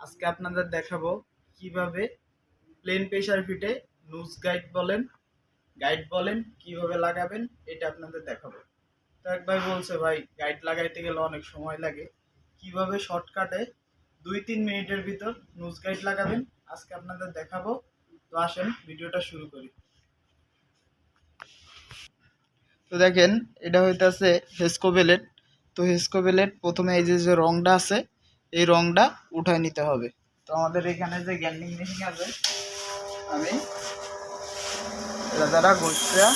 আজকে আপনাদের দেখাবো কিভাবে প্লেন প্রেসার ফিটে নুজ গাইড বলেন কিভাবে লাগাবেন এটা আপনাদের দেখাবো। তো এক ভাই বলছে ভাই গাইড লাগাইতে গেলে অনেক সময় লাগে, কিভাবে শর্টকাটে 2-3 মিনিটের ভিতর নুজ গাইড লাগাবেন আজকে আপনাদের দেখাবো। তো আসেন ভিডিওটা শুরু করি। তো দেখেন এটা হইতাছে হেস্কো বেলেট। তো হেস্কো বেলেট প্রথমে এই যে রংটা আছে এই রংটা উঠায় নিতে হবে। তো আমাদের এখানে যে গ্যান্ডিং মেশিন আছে আমি এটা দ্বারা ঘষা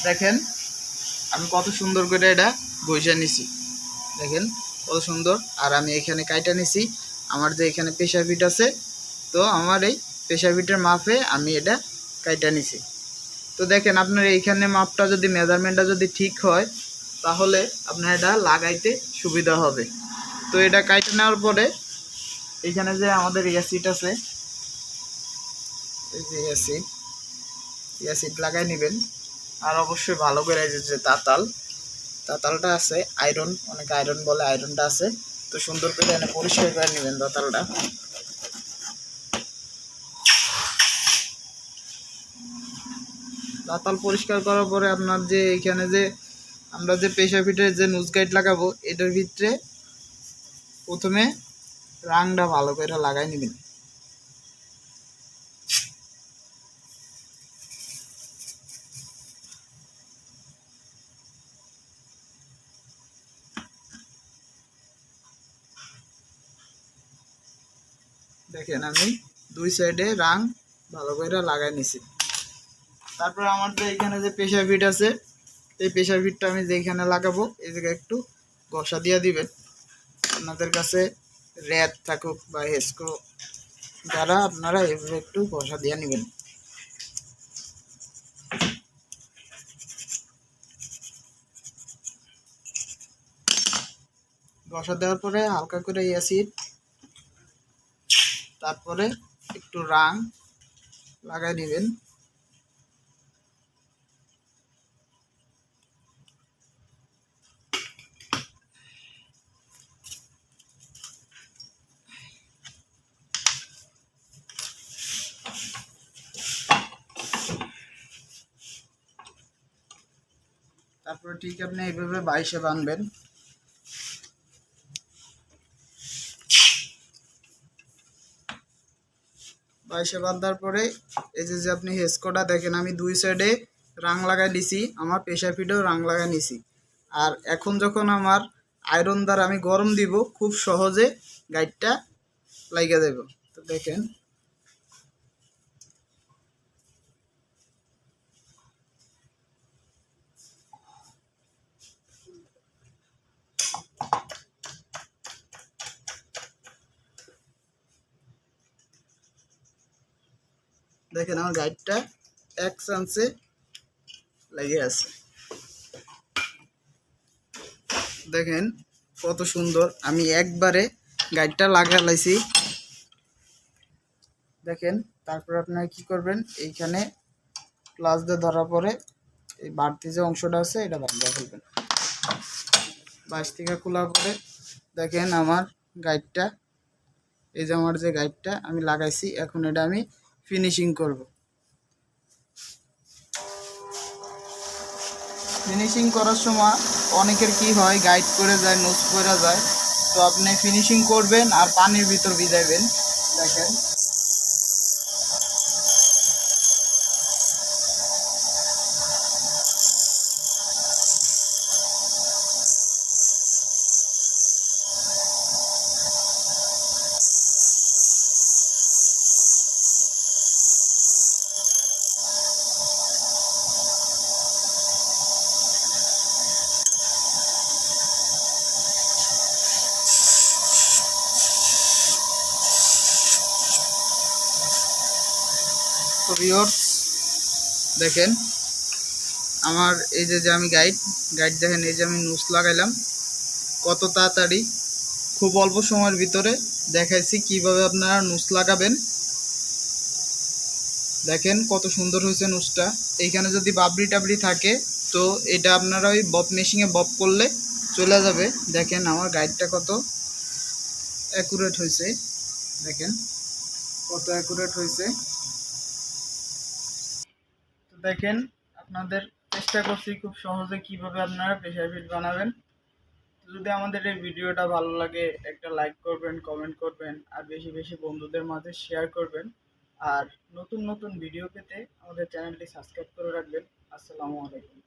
দেখেন আমি কত সুন্দর করে এটা ঘষা নিছি। দেখেন কত সুন্দর। আর আমি এখানে কাইটা নিছি আমার যে এখানে প্রেসার ফিট আছে। তো আমার এই প্রেসার ফিটের মাপে আমি এটা কাইটা নিছি। তো দেখেন আপনার এইখানে মাপটা যদি মেজারমেন্টটা যদি ঠিক হয় তাহলে আপনার এটা লাগাইতে সুবিধা হবে। তো এটা কাইটা নেওয়ার পরে এখানে যে আমাদের অ্যাসিড আছে এই যে অ্যাসিড লাগাই নেবেন। আর অবশ্যই ভালো করে যে তাতালটা আছে আয়রন, অনেক আয়রন বলে, আয়রনটা আছে। তো সুন্দর করে এনে পরিষ্কার করে নেবেন তাতালটা। তাতাল পরিষ্কার করার পরে আপনার যে এখানে যে আমরা যে প্রেসার ফিটের যে নুজ গাইড লাগাবো এটার ভিতরে প্রথমে রাংটা ভালো করে লাগাই নেবেন। দেখেন আমি দুই সাইডে রাং ভালো করে লাগাই নিছি। তারপর আমার যে এখানে যে প্রেসার ফিট আছে এই প্রেসার ফিটটা আমি যেখানে লাগাবো এই জায়গায় একটু ঘষা দিয়ে দিবেন। আপনাদের কাছে র্যাট থাকুক বা হেস্কো যারা আপনারা এভাবে একটু ঘষা দিয়ে নেবেন। ঘষা দেওয়ার পরে হালকা করে অ্যাসিড তারপরে একটু রাং লাগাই নেবেন। তারপরে ঠিক আপনি এইভাবে 22-এ বাঁধবেন। বাইশে বাঁধার পরে এই যে আপনি হেস্কোটা দেখেন আমি দুই সাইডে রাং লাগাই দিছি, আমার প্রেসার ফিটেও রাং লাগাই নিছি। আর এখন যখন আমার আয়রন দ্বারা আমি গরম দিব খুব সহজে গাইডটা লাগিয়ে দেব। তো দেখেন দেখেন আমার গাইডটা এক চান্সে লেগে আছে। দেখেন কত সুন্দর আমি একবারে গাইডটা লাগাইছি। দেখেন তারপর আপনারা কি করবেন এইখানে প্লাস দিয়ে ধরার পরে এই বাড়তি যে অংশটা আছে এটা বাদ দিয়ে ফেলবেন। বাস থেকে খোলার পরে দেখেন আমার গাইডটা এই যে আমার যে গাইডটা আমি লাগাইছি এখন এটা আমি ফিনিশিং করব। ফিনিশিং করার সময় অনেকের কি হয় গাইড করে যায় নোজ করে যায়। তো আপনি ফিনিশিং করবেন আর পানির ভিতর ভিজাইবেন। দেখেন তো ভিউয়ার্স দেখেন আমার এই যে আমি গাইড দেখেন, এই যে আমি নুস লাগাইলাম কত তাড়াতাড়ি, খুব অল্প সময়ের ভিতরে দেখাইছি কিভাবে আপনারা নুস লাগাবেন। দেখেন কত সুন্দর হয়েছে নুসটা। এইখানে যদি বাবরি টাবরি থাকে তো এটা আপনারা ওই বব মেশিনে বব করলে চলে যাবে। দেখেন আমার গাইডটা কত অ্যাকুরেট হয়েছে, দেখেন কত অ্যাকুরেট হয়েছে। তো দেখেন আপনাদের চেষ্টা করছি খুব সহজে কিভাবে আপনারা প্রেসার ফিট বানাবেন। যদি আমাদের এই ভিডিওটা ভালো লাগে একটা লাইক করবেন, কমেন্ট করবেন, আর বেশি বেশি বন্ধুদের মাঝে শেয়ার করবেন। আর নতুন নতুন ভিডিও পেতে আমাদের চ্যানেলটি সাবস্ক্রাইব করে রাখবেন। আসসালামু আলাইকুম।